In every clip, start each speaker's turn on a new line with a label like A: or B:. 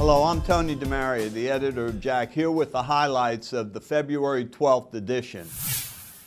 A: Hello, I'm Tony DeMaria, the editor of Jack, here with the highlights of the February 12th edition.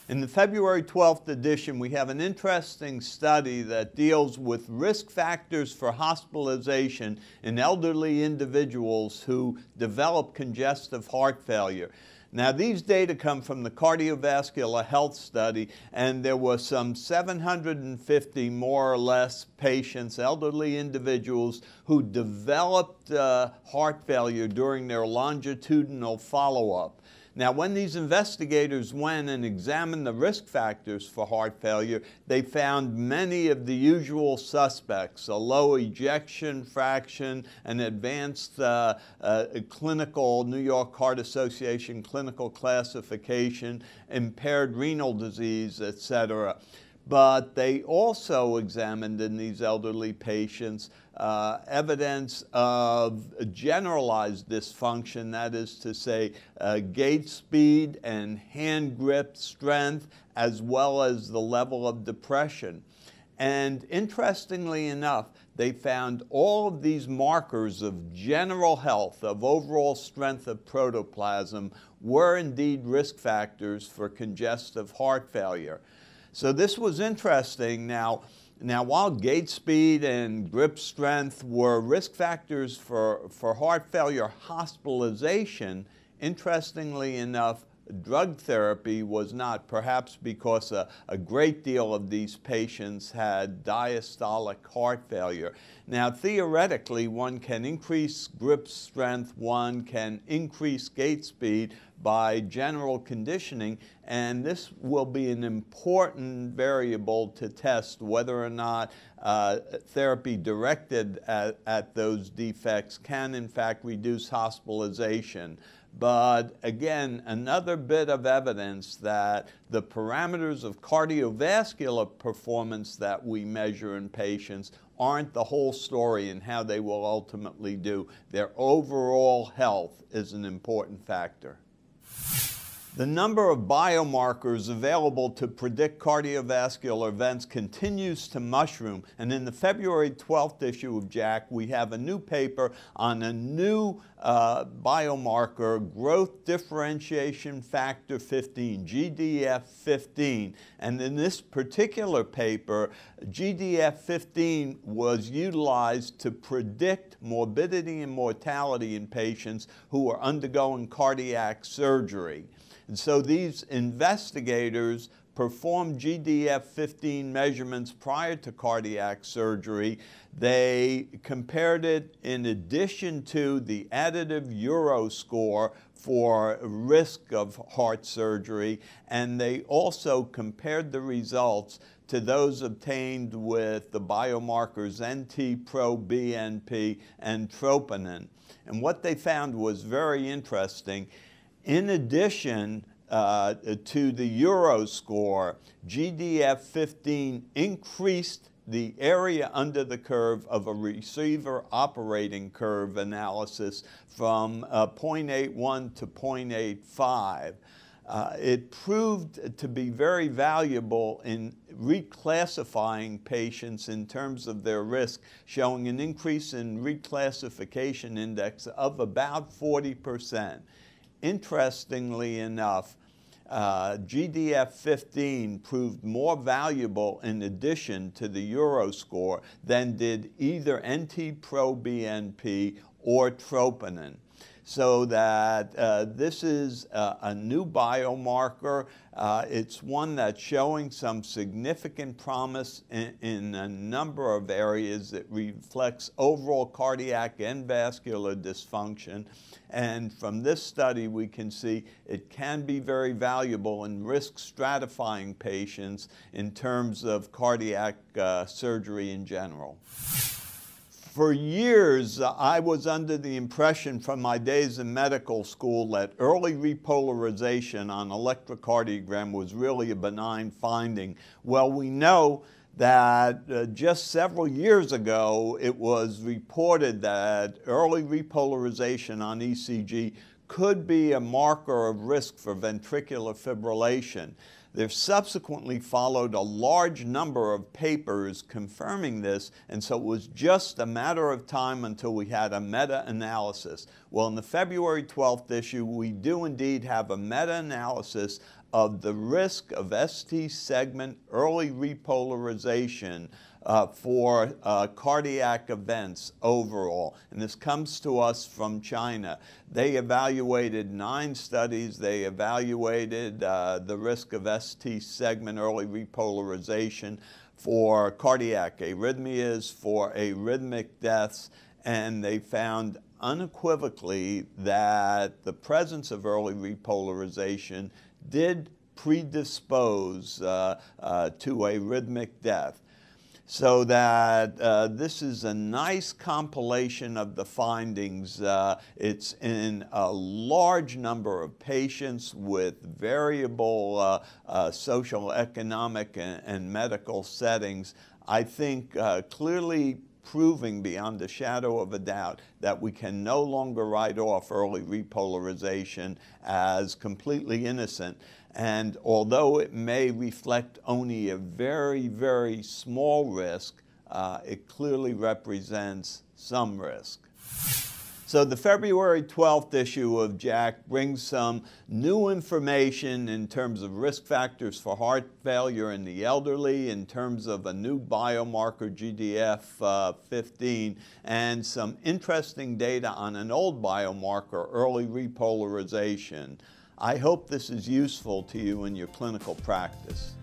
A: In the February 12th edition, we have an interesting study that deals with risk factors for hospitalization in elderly individuals who develop congestive heart failure. Now, these data come from the Cardiovascular Health Study, and there were some 750 more or less patients, elderly individuals, who developed heart failure during their longitudinal follow-up. Now, when these investigators went and examined the risk factors for heart failure, they found many of the usual suspects: a low ejection fraction, an advanced clinical New York Heart Association clinical classification, impaired renal disease, etc. But they also examined in these elderly patients evidence of generalized dysfunction, that is to say, gait speed and hand grip strength, as well as the level of depression. And interestingly enough, they found all of these markers of general health, of overall strength of protoplasm, were indeed risk factors for congestive heart failure. So this was interesting. Now, while gait speed and grip strength were risk factors for heart failure hospitalization, interestingly enough, drug therapy was not, perhaps because a great deal of these patients had diastolic heart failure. Now, theoretically, one can increase grip strength, one can increase gait speed by general conditioning, and this will be an important variable to test whether or not therapy directed at those defects can in fact reduce hospitalization. But again, another bit of evidence that the parameters of cardiovascular performance that we measure in patients aren't the whole story in how they will ultimately do. Their overall health is an important factor. The number of biomarkers available to predict cardiovascular events continues to mushroom, and in the February 12th issue of Jack, we have a new paper on a new biomarker, growth differentiation factor 15, GDF15. And in this particular paper, GDF15 was utilized to predict morbidity and mortality in patients who are undergoing cardiac surgery. And so these investigators performed GDF15 measurements prior to cardiac surgery. They compared it in addition to the additive Euro score for risk of heart surgery, and they also compared the results to those obtained with the biomarkers NT-proBNP and troponin. And what they found was very interesting. In addition to the Euro score, GDF15 increased the area under the curve of a receiver operating curve analysis from 0.81 to 0.85. It proved to be very valuable in reclassifying patients in terms of their risk, showing an increase in reclassification index of about 40%. Interestingly enough, GDF15 proved more valuable in addition to the Euro score than did either NT-proBNP or troponin. So that this is a new biomarker. It's one that's showing some significant promise in a number of areas. It reflects overall cardiac and vascular dysfunction. And from this study, we can see it can be very valuable in risk stratifying patients in terms of cardiac surgery in general. For years, I was under the impression from my days in medical school that early repolarization on electrocardiogram was really a benign finding. Well, we know that just several years ago, it was reported that early repolarization on ECG could be a marker of risk for ventricular fibrillation. There subsequently followed a large number of papers confirming this, and so it was just a matter of time until we had a meta-analysis. Well, in the February 12th issue, we do indeed have a meta-analysis of the risk of ST segment early repolarization for cardiac events overall. And this comes to us from China. They evaluated 9 studies. They evaluated the risk of ST segment early repolarization for cardiac arrhythmias, for arrhythmic deaths, and they found unequivocally that the presence of early repolarization did predispose to arrhythmic death. So that this is a nice compilation of the findings. It's in a large number of patients with variable social, economic, and medical settings. I think clearly proving beyond a shadow of a doubt that we can no longer write off early repolarization as completely innocent. And although it may reflect only a very, very small risk, it clearly represents some risk. So the February 12th issue of JACC brings some new information in terms of risk factors for heart failure in the elderly, in terms of a new biomarker, GDF-15, and some interesting data on an old biomarker, early repolarization. I hope this is useful to you in your clinical practice.